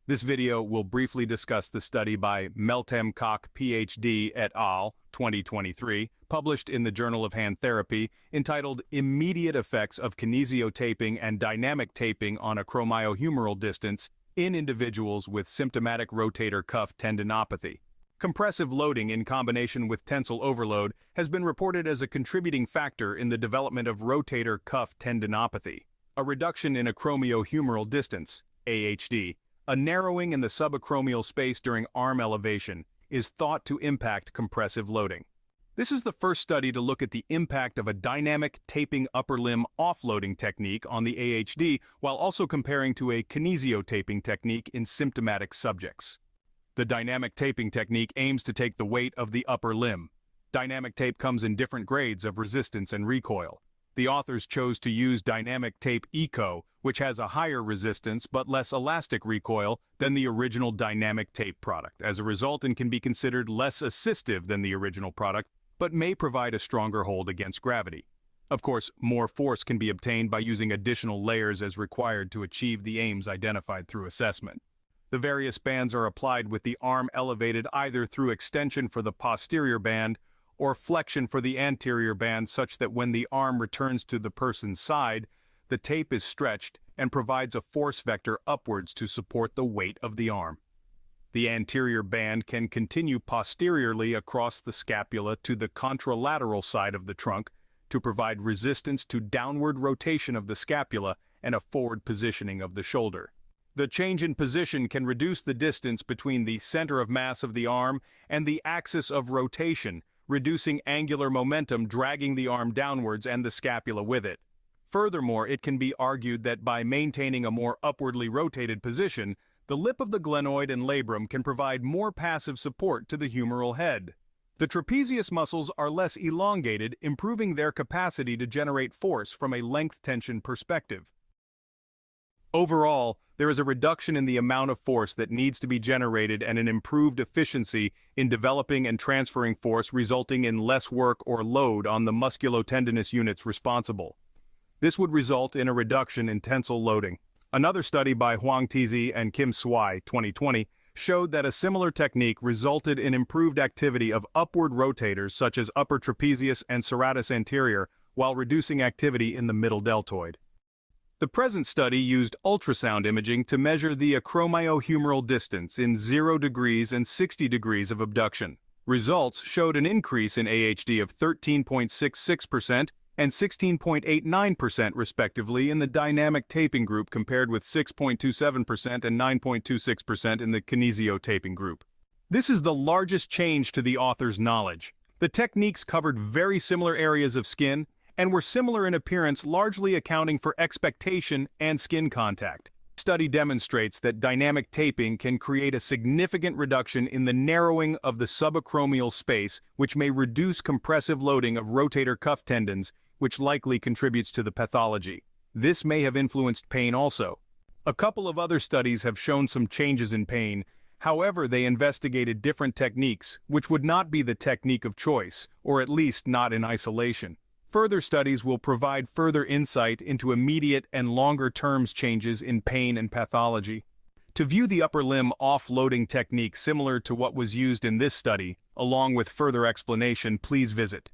This video will briefly discuss the study by Meltem Kok, PhD et al., 2023, published in the Journal of Hand Therapy, entitled Immediate Effects of Kinesiotaping and Dynamic Taping on Acromiohumeral Distance in Individuals with Symptomatic Rotator Cuff Tendinopathy. Compressive loading in combination with tensile overload has been reported as a contributing factor in the development of rotator cuff tendinopathy. A reduction in acromiohumeral distance, AHD, a narrowing in the subacromial space during arm elevation, is thought to impact compressive loading. This is the first study to look at the impact of a dynamic taping upper limb offloading technique on the AHD while also comparing to a kinesiotaping technique in symptomatic subjects. The dynamic taping technique aims to take the weight of the upper limb. Dynamic tape comes in different grades of resistance and recoil. The authors chose to use Dynamic Tape Eco, which has a higher resistance but less elastic recoil than the original Dynamic Tape product. As a result, it can be considered less assistive than the original product, but may provide a stronger hold against gravity. Of course, more force can be obtained by using additional layers as required to achieve the aims identified through assessment. The various bands are applied with the arm elevated either through extension for the posterior band or flexion for the anterior band, such that when the arm returns to the person's side, the tape is stretched and provides a force vector upwards to support the weight of the arm. The anterior band can continue posteriorly across the scapula to the contralateral side of the trunk to provide resistance to downward rotation of the scapula and a forward positioning of the shoulder. The change in position can reduce the distance between the center of mass of the arm and the axis of rotation, reducing angular momentum, dragging the arm downwards and the scapula with it. Furthermore, it can be argued that by maintaining a more upwardly rotated position, the lip of the glenoid and labrum can provide more passive support to the humeral head. The trapezius muscles are less elongated, improving their capacity to generate force from a length tension perspective. Overall, there is a reduction in the amount of force that needs to be generated and an improved efficiency in developing and transferring force, resulting in less work or load on the musculotendinous units responsible. This would result in a reduction in tensile loading. Another study by Huang Tizi and Kim Swai, 2020, showed that a similar technique resulted in improved activity of upward rotators such as upper trapezius and serratus anterior while reducing activity in the middle deltoid. The present study used ultrasound imaging to measure the acromiohumeral distance in 0 degrees and 60 degrees of abduction. Results showed an increase in AHD of 13.66% and 16.89% respectively in the dynamic taping group compared with 6.27% and 9.26% in the kinesiotaping group. This is the largest change to the author's knowledge. The techniques covered very similar areas of skin and were similar in appearance, largely accounting for expectation and skin contact. The study demonstrates that dynamic taping can create a significant reduction in the narrowing of the subacromial space, which may reduce compressive loading of rotator cuff tendons, which likely contributes to the pathology. This may have influenced pain also. A couple of other studies have shown some changes in pain. However, they investigated different techniques, which would not be the technique of choice, or at least not in isolation. Further studies will provide further insight into immediate and longer-term changes in pain and pathology. To view the upper limb offloading technique similar to what was used in this study, along with further explanation, please visit